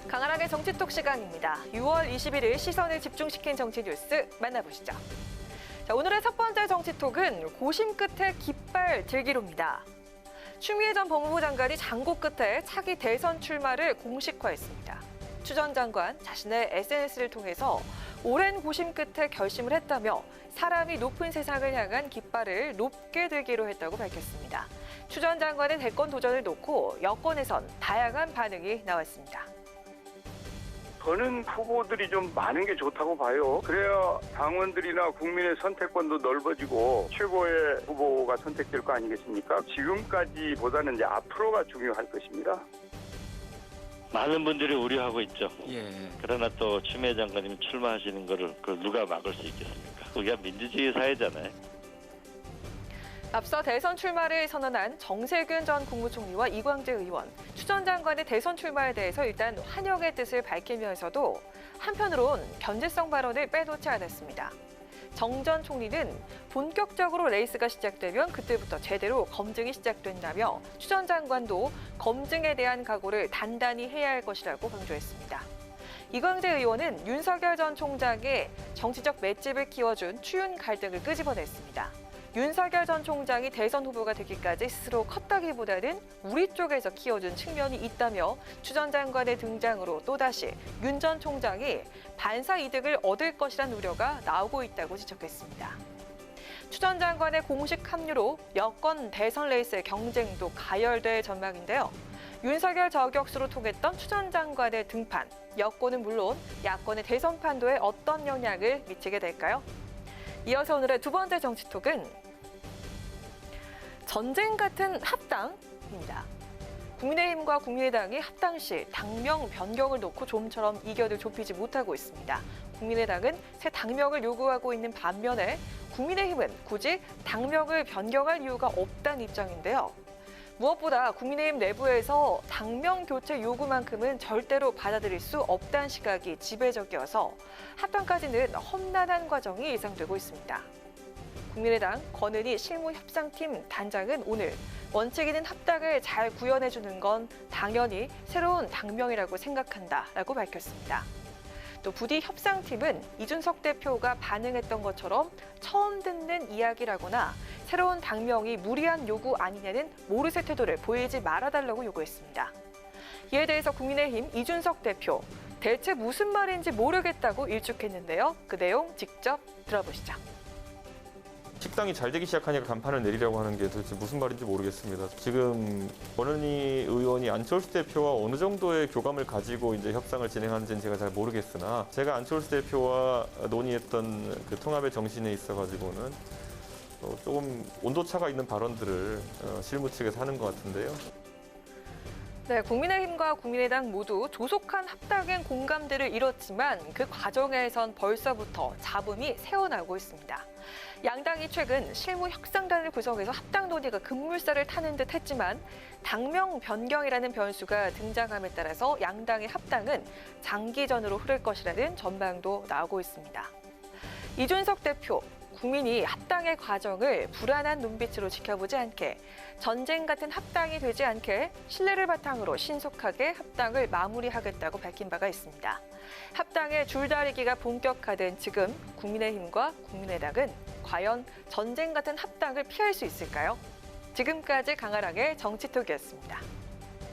강하랑의 정치톡 시간입니다. 6월 21일 시선을 집중시킨 정치 뉴스 만나보시죠. 자, 오늘의 첫 번째 정치톡은 고심 끝에 깃발 들기로입니다. 추미애 전 법무부 장관이 장고 끝에 차기 대선 출마를 공식화했습니다. 추 전 장관 자신의 SNS를 통해서 오랜 고심 끝에 결심을 했다며 사람이 높은 세상을 향한 깃발을 높게 들기로 했다고 밝혔습니다. 추 전 장관의 대권 도전을 놓고 여권에선 다양한 반응이 나왔습니다. 저는 후보들이 좀 많은 게 좋다고 봐요. 그래야 당원들이나 국민의 선택권도 넓어지고 최고의 후보가 선택될 거 아니겠습니까? 지금까지보다는 이제 앞으로가 중요할 것입니다. 많은 분들이 우려하고 있죠. 예. 그러나 또 추미애 장관님 출마하시는 거를 그걸 누가 막을 수 있겠습니까? 우리가 민주주의 사회잖아요. 앞서 대선 출마를 선언한 정세균 전 국무총리와 이광재 의원, 추 전 장관의 대선 출마에 대해서 일단 환영의 뜻을 밝히면서도 한편으론 변질성 발언을 빼놓지 않았습니다. 정 전 총리는 본격적으로 레이스가 시작되면 그때부터 제대로 검증이 시작된다며 추 전 장관도 검증에 대한 각오를 단단히 해야 할 것이라고 강조했습니다. 이광재 의원은 윤석열 전 총장의 정치적 맷집을 키워준 추윤 갈등을 끄집어냈습니다. 윤석열 전 총장이 대선 후보가 되기까지 스스로 컸다기보다는 우리 쪽에서 키워준 측면이 있다며 추 전 장관의 등장으로 또다시 윤 전 총장이 반사 이득을 얻을 것이란 우려가 나오고 있다고 지적했습니다. 추 전 장관의 공식 합류로 여권 대선 레이스의 경쟁도 가열될 전망인데요. 윤석열 저격수로 통했던 추 전 장관의 등판, 여권은 물론 야권의 대선 판도에 어떤 영향을 미치게 될까요? 이어서 오늘의 두 번째 정치톡은 전쟁 같은 합당입니다. 국민의힘과 국민의당이 합당 시 당명 변경을 놓고 좀처럼 이견을 좁히지 못하고 있습니다. 국민의당은 새 당명을 요구하고 있는 반면에 국민의힘은 굳이 당명을 변경할 이유가 없다는 입장인데요. 무엇보다 국민의힘 내부에서 당명 교체 요구만큼은 절대로 받아들일 수 없다는 시각이 지배적이어서 합당까지는 험난한 과정이 예상되고 있습니다. 국민의당 권은희 실무협상팀 단장은 오늘 원칙 있는 합당을 잘 구현해주는 건 당연히 새로운 당명이라고 생각한다라고 밝혔습니다. 또 부디 협상팀은 이준석 대표가 반응했던 것처럼 처음 듣는 이야기라거나 새로운 당명이 무리한 요구 아니냐는 모르쇠 태도를 보이지 말아달라고 요구했습니다. 이에 대해서 국민의힘 이준석 대표, 대체 무슨 말인지 모르겠다고 일축했는데요. 그 내용 직접 들어보시죠. 식당이 잘 되기 시작하니까 간판을 내리려고 하는 게 도대체 무슨 말인지 모르겠습니다. 지금 권은희 의원이 안철수 대표와 어느 정도의 교감을 가지고 이제 협상을 진행하는지는 제가 잘 모르겠으나 제가 안철수 대표와 논의했던 그 통합의 정신에 있어가지고는 조금 온도차가 있는 발언들을 실무 측에서 하는 것 같은데요. 네, 국민의힘과 국민의당 모두 조속한 합당엔 공감대를 이뤘지만 그 과정에선 벌써부터 잡음이 새어나오고 있습니다. 양당이 최근 실무 협상단을 구성해서 합당 논의가 급물살을 타는 듯 했지만 당명 변경이라는 변수가 등장함에 따라서 양당의 합당은 장기전으로 흐를 것이라는 전망도 나오고 있습니다. 이준석 대표, 국민이 합당의 과정을 불안한 눈빛으로 지켜보지 않게 전쟁 같은 합당이 되지 않게 신뢰를 바탕으로 신속하게 합당을 마무리하겠다고 밝힌 바가 있습니다. 합당의 줄다리기가 본격화된 지금 국민의힘과 국민의당은 과연 전쟁 같은 합당을 피할 수 있을까요? 지금까지 강하랑의 정치톡이었습니다.